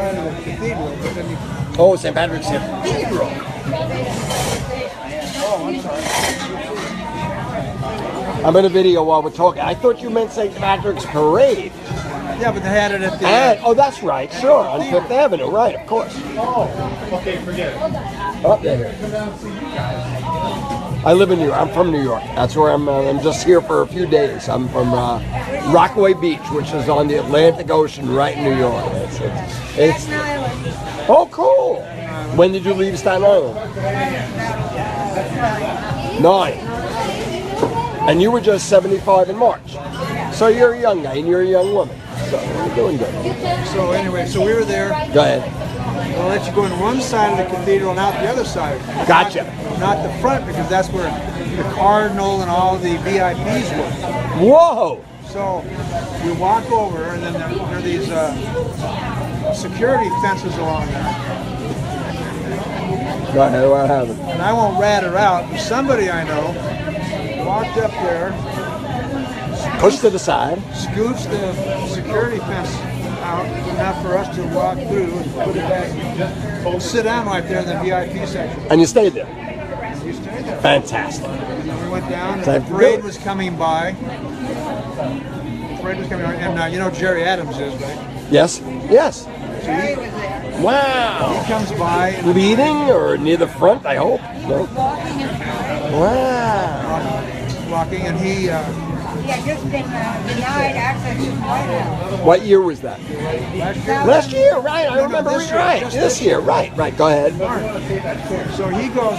side of the cathedral, but then you... Oh, St. Patrick's Cathedral. Oh, I'm sorry. I'm in a video while we're talking. I thought you meant St. Patrick's Parade. Yeah, but they had it at the... Oh, that's right. Sure, on Fifth Avenue. Right, of course. Oh, okay, forget it. Oh, there. I live in New York. I'm from New York. That's where I'm just here for a few days. I'm from Rockaway Beach, which is on the Atlantic Ocean, right in New York. It's oh, cool. When did you leave Staten Island? 9. And you were just 75 in March. So you're a young guy and you're a young woman. So you're doing good. So anyway, so we were there. Go ahead. They'll let you go on one side of the cathedral and out the other side. Gotcha. Not the front, because that's where the cardinal and all the VIPs were. Whoa! So we walk over, and then there are these security fences along there. Go ahead, what happened? And I won't rat her out, but somebody I know walked up there, Push to the side. scooched the security fence out enough for us to walk through and put it back. Sit down right there in the VIP section. And you stayed there. We stayed there. Fantastic. We went down, and Time the to parade go. was coming by. And you know who Jerry Adams is, right? Yes? Yes. So he Wow. comes by and Leading or near the front, I hope? No. Wow. walking, and he just been denied access to the White House. What year was that? last year. Last year, right. I remember. this year, Right. just This year, right. Right. Go ahead. So he goes.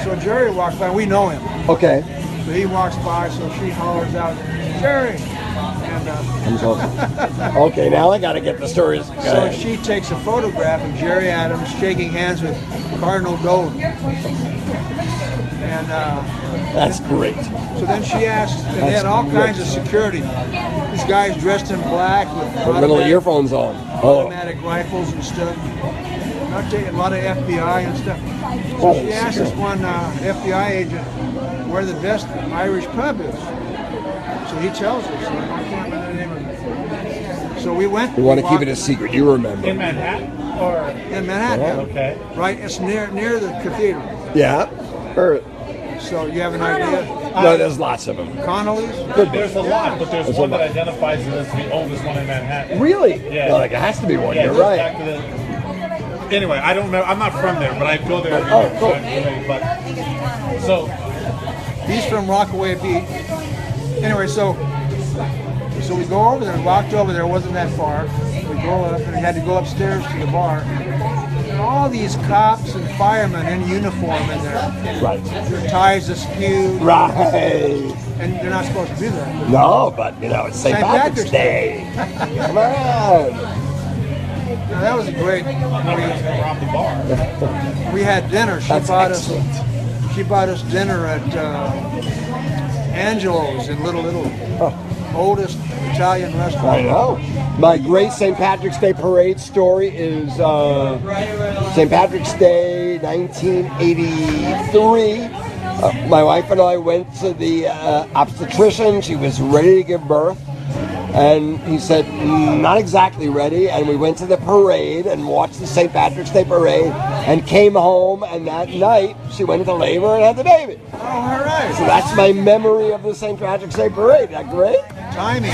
So Jerry walks by. We know him. Okay. So he walks by. So she hollers out, "Jerry!" And Comes over. Okay, now I got to get the stories. Go so ahead. she takes a photograph of Jerry Adams shaking hands with Cardinal Dolan. And That's great. so then she asked, and they had all kinds of security. These guys dressed in black with Put little earphones on. Oh. automatic rifles and stuff. Not taking a lot of FBI and stuff. So she asked this one FBI agent where the best Irish pub is. So he tells her. So I can't remember the name of it. So we went. You want to keep it a secret. You remember. In Manhattan? Or in Manhattan. okay. Right, it's near the cathedral. Yeah. Or, So you have an idea? no, there's lots of them. Connolly's? There's a lot, but there's one that identifies it as the oldest one in Manhattan. Really? Yeah. Well, like, it has to be one. Yeah, You're it goes right. back to the. Anyway, I don't know. I'm not from there, but I go there. Oh, cool. But so He's from Rockaway Beach. Anyway, so we go over there, walked over there, it wasn't that far. We go up and we had to go upstairs to the bar. And all these cops and firemen in uniform in there. Right. Their ties askew, Right. and they're not supposed to do that. No, but, you know, it's St. St. Patrick's Patrick's Day. Come on. Now, that was a great. rob the bar. We had dinner. That's excellent. She bought us dinner at Angelo's in Little Italy. Oh. Oldest Italian restaurant. I know. My great St. Patrick's Day parade story is St. Patrick's Day 1983. My wife and I went to the obstetrician. She was ready to give birth. And he said, not exactly ready. And we went to the parade and watched the St. Patrick's Day parade and came home. And that night, she went into labor and had the baby. Oh, all right. So that's my memory of the St. Patrick's Day parade. Isn't that great? Timing.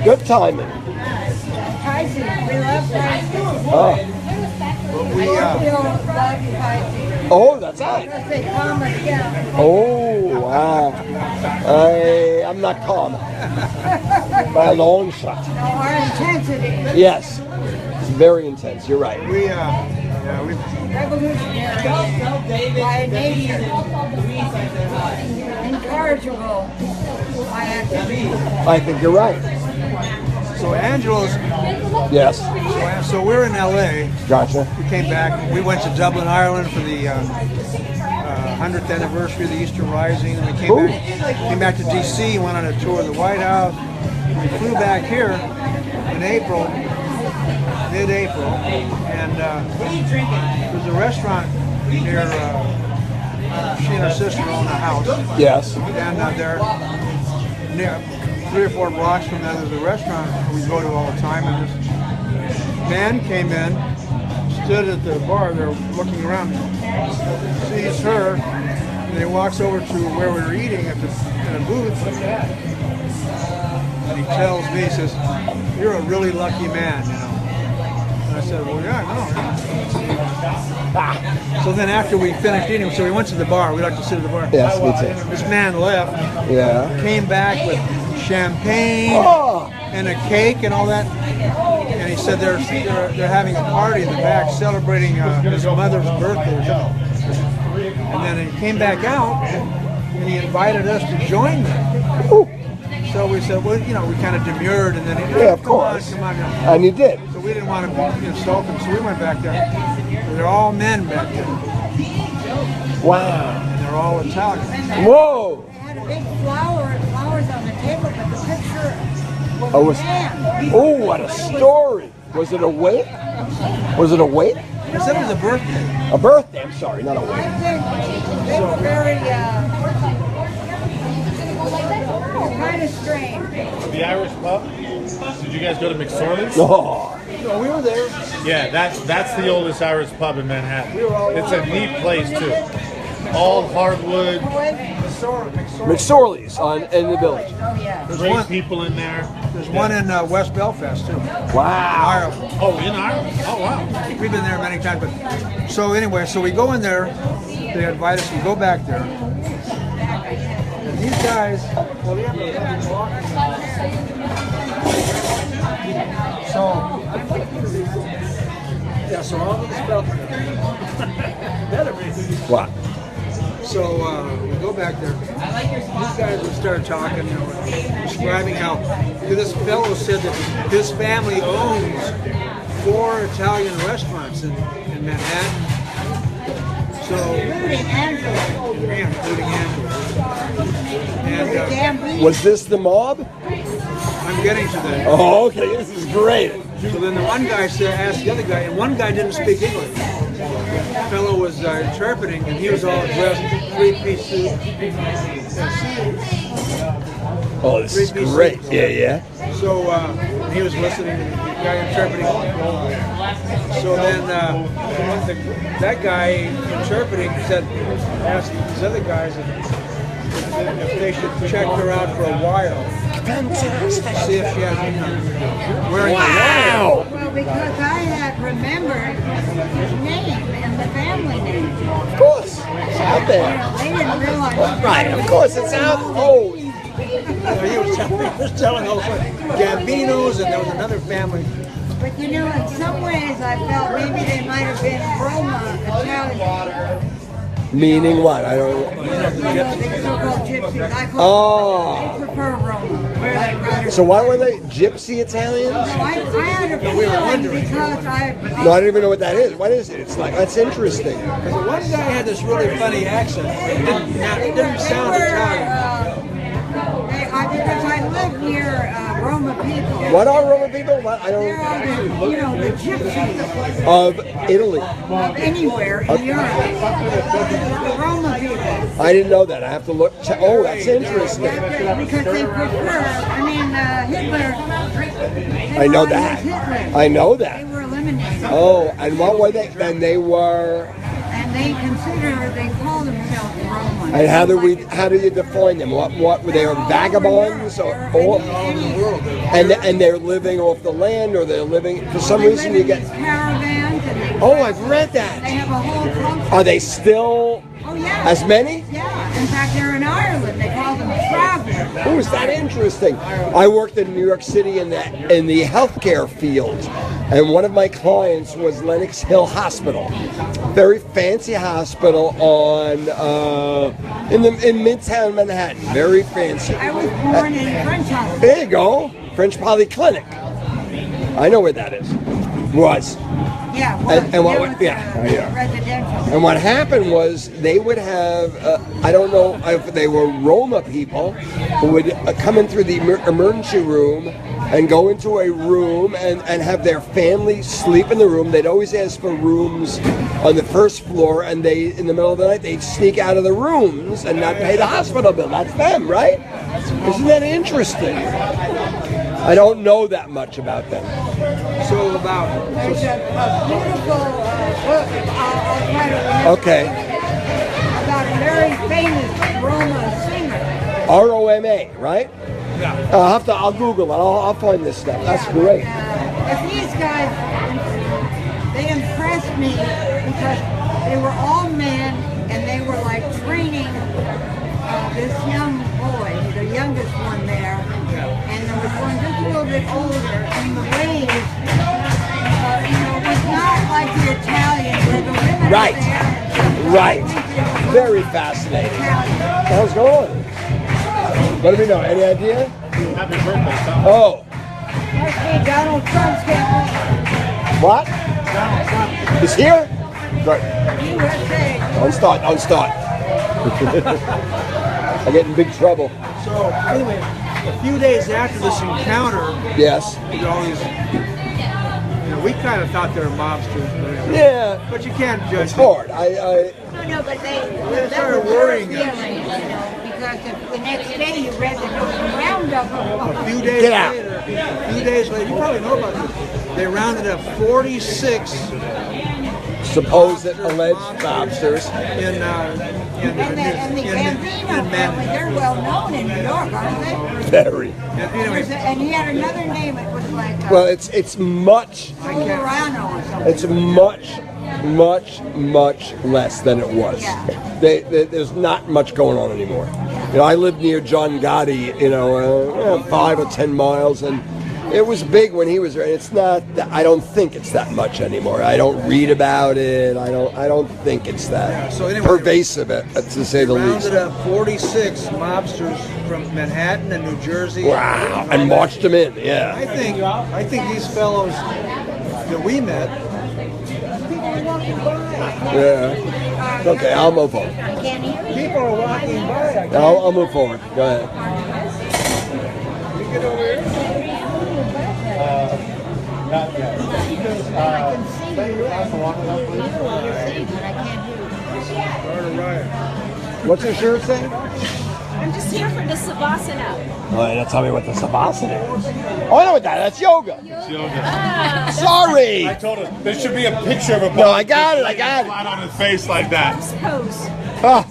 Good timing. Pisces, we love Pisces. Oh, We We love Pisces. oh that's right. Because they calm us down. Oh, wow. I'm not calm. By a long shot. No, our intensity. Yes. It's very intense. You're right. we Revolutionary. By a nation. Incorrigible. By activity. I think you're right. so Angelo's. Yes. So we're in LA. Gotcha. We came back. We went to Dublin, Ireland for the 100th anniversary of the Easter Rising, and we came back to DC. Went on a tour of the White House. We flew back here in April, mid-April, and there's a restaurant near. She and her sister own a house, Yes. and they're near 3 or 4 blocks from there. There's a restaurant we go to all the time, and just man came in, stood at the bar there looking around, sees her, and he walks over to where we were eating at in a booth, and he tells me, he says, "You're a really lucky man, you know." And I said, "Well, yeah, I know." So then after we finished eating, so we went to the bar. We like to sit at the bar. Yes, me too. This man left, Yeah. came back with champagne Oh. and a cake and all that. And he said they're having a party in the back celebrating his mother's birthday or something. And then he came back out and he invited us to join them. Ooh. So we said, well, you know, we kind of demurred, and then he Yeah, of come on, course. come on. You know. And you did. So we didn't want to insult them, so we went back there. They're all men back there, Wow. and they're all Italian. Whoa. They had a big flowers on the table, but the picture was Oh, a was, man. oh, what a story. Was it a wake? Was it a wake? He said it was a birthday. A birthday, I'm sorry, not a I wake. think they were very kind of strange. The Irish pub. Did you guys go to McSorley's? Oh. No, we were there. Yeah, that's the oldest Irish pub in Manhattan. It's a neat place too. All hardwood, McSorley's in the village. Oh yeah. great people in there. There's one in West Belfast too. Wow. Ireland. Oh, in Ireland. Oh wow. We've been there many times, but so anyway, so we go in there. They invite us. We go back there, and these guys. Well, they have a walking. So yeah, so all these better be. What? So we go back there. These guys would start talking, you know, describing how this fellow said that his family owns 4 Italian restaurants in Manhattan. So, Including Angela. yeah, including Angela. And Gambino. Was this the mob? I'm getting to that. Oh, okay, this is great. So then the one guy asked the other guy, and one guy didn't speak English. The fellow was interpreting, and he was all dressed 3-piece suit. Oh, this is great. Yeah, yeah. So he was listening to the guy interpreting. So then that guy interpreting said, asked these other guys if they should check her out for a while. Fantastic. See if she has wearing Wow. Well, because I had remembered his name and the family name. Of course. It's out You there. know, they didn't realize. Right, of course, it's out. Oh. he was telling all sorts of Gambinos, and there was another family. But you know, in some ways, I felt maybe they might have been Roma Italian. Meaning what? I don't. You know, the so-called gypsies. I call Oh. they prefer Roma. Where they rather. So why were they gypsy Italians? I had a feeling because No, I don't even know what that is. What is it? It's like that's interesting. Because the one guy had this really funny accent. It didn't sound Italian. Because I live near Roma people. What are Roman people? What I They're don't. the, you know, the gypsies Of Italy. of anywhere in Europe. The Roma people. I didn't know that. I have to look. Oh, that's interesting. Because they prefer, I mean, Hitler. I know that. Hitler. I know They that. were eliminated. Oh, and what were they? And they were. And they call themselves Romans. And how do you define them? What were they? Vagabonds or and they're living off the land, or they're living for some reason you get. Caravans and they, Oh, I've read they that. have a whole culture. Are they still Oh yeah. as many? Yeah. In fact, they're in Ireland. They call them travelers. Oh, is that interesting? I worked in New York City in the healthcare field, and one of my clients was Lenox Hill Hospital, very fancy hospital on in Midtown Manhattan, very fancy. I was born in French Hospital. There you go, French Polyclinic. I know where that is. Was. Yeah. Well, And what? there was, Yeah. residential. And what happened was they would have, I don't know if they were Roma people, who would come in through the emergency room and go into a room and have their family sleep in the room. They'd always ask for rooms on the first floor, and they, in the middle of the night, they'd sneak out of the rooms and not pay the hospital bill. That's them, right? Isn't that interesting? I don't know that much about them. So about There's a beautiful book, I'll try to remember, Okay. about a very famous Roma singer. ROMA, right? yeah. I'll Google it. I'll find this stuff. That's great. If these guys, they impressed me because they were all men and they were like training this young boy, the youngest one there, and there was one just a little bit older, and the ways, was not like the Italian where the women Right. are there. Right. Very fascinating. What the hell's going on? What do we know? Any idea? Happy birthday, Tom. Oh, Okay, Donald Trump's getting what? He's here? Good. USA. Don't start. Don't start. I get in big trouble. So anyway, a few days after this encounter, Yes. there's all these. We kind of thought they were mobsters, Yeah. but you can't judge. It's hard. I No, but They that started was worrying their us. feeling, because the next day you read the roundup A of few days Get out. later, you probably know about this. They rounded up 46 supposed alleged mobsters. in and the Gambino family, Men. they're well known in New York, aren't they? Very. And anyway, And he had another name, it was like Well, it's much. Colorado or something. It's much less than it was. Yeah. There's not much going on anymore. I live near John Gotti, 5 or 10 miles, and it was big when he was there. It's not. I don't think it's that much anymore. I don't read about it. I don't think it's that So anyway, pervasive, to say the least. rounded up 46 mobsters from Manhattan and New Jersey. Wow, and marched them in. Yeah. I think these fellows that we met, people are walking by. Yeah. Okay, I'll move on. Can't hear you. People are walking by. I'll move forward. Go ahead. You get over here. Not yet. I can see you. You know what you're saying, but I can't hear you. Start a riot. What's your shirt say? I'm just here for the Savasana. Oh, you tell me what the Savasana is. Oh, I know what that is. That's yoga. Yoga. Sorry. I told her there should be a picture of a No, I got it. flat on his face like that. Pose. Oh,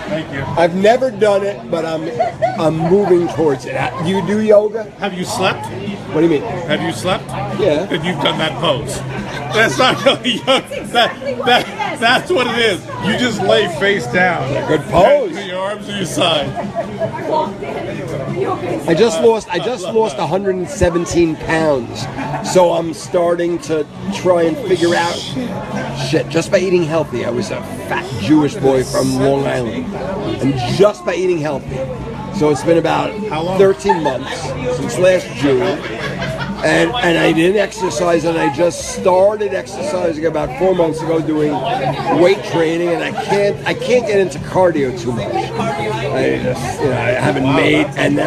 Thank you. I've never done it, but I'm moving towards it. You do yoga? Have you slept? What do you mean? Have you slept? Yeah. Then you've done that pose. That's not really yoga. That's what it is. You just lay face down. Good pose. Your arms to your side. I just lost 117 pounds, so I'm starting to try and figure out shit just by eating healthy. I was a fat Jewish boy from Long Island, and just by eating healthy. So it's been about How long? 13 months since last June, and I didn't exercise, and I just started exercising about 4 months ago, doing weight training, and I can't get into cardio too much. I just, I haven't made, and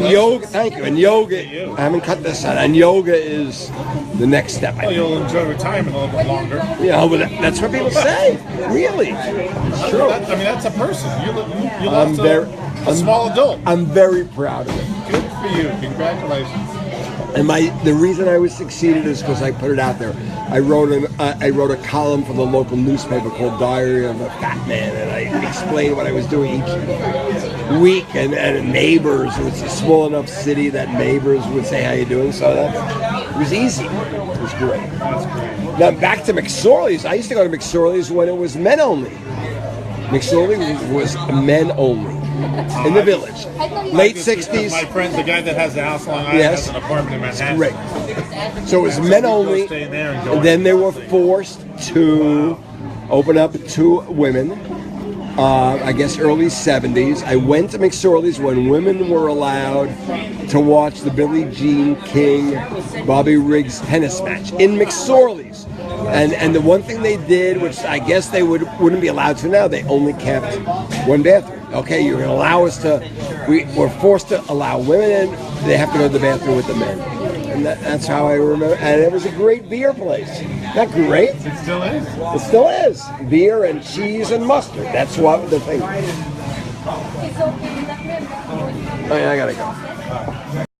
yoga. Thank you. And yoga, I haven't cut this out, and yoga is the next step. I Well, think. you'll enjoy retirement a little bit longer. But that's what people say. Really, it's true. That's a person. You I'm lost a small adult. I'm very proud of it. Good for you. Congratulations. And the reason I was succeeded is because I put it out there. I wrote a column for the local newspaper called Diary of a Fat Man, and I explained what I was doing each week. And neighbors, it was a small enough city that neighbors would say, "How you doing?" So it was easy. It was great. Now back to McSorley's. I used to go to McSorley's when it was men only. McSorley was men only in the village. Late 60s. My friend, the guy that has the house on Long Island, Yes. has an apartment in Manhattan. Great. So it was men only, Stay there and go and then they were forced to open up to women. I guess early 70s. I went to McSorley's when women were allowed to watch the Billie Jean King, Bobby Riggs tennis match in McSorley's. And the one thing they did, which I guess they wouldn't be allowed to now, they only kept one bathroom. Okay, you're going to allow us to, we're forced to allow women in, they have to go to the bathroom with the men. And that's how I remember, and it was a great beer place. Not great? It still is. It still is. Beer and cheese and mustard. That's what the thing. Oh, yeah, I gotta go.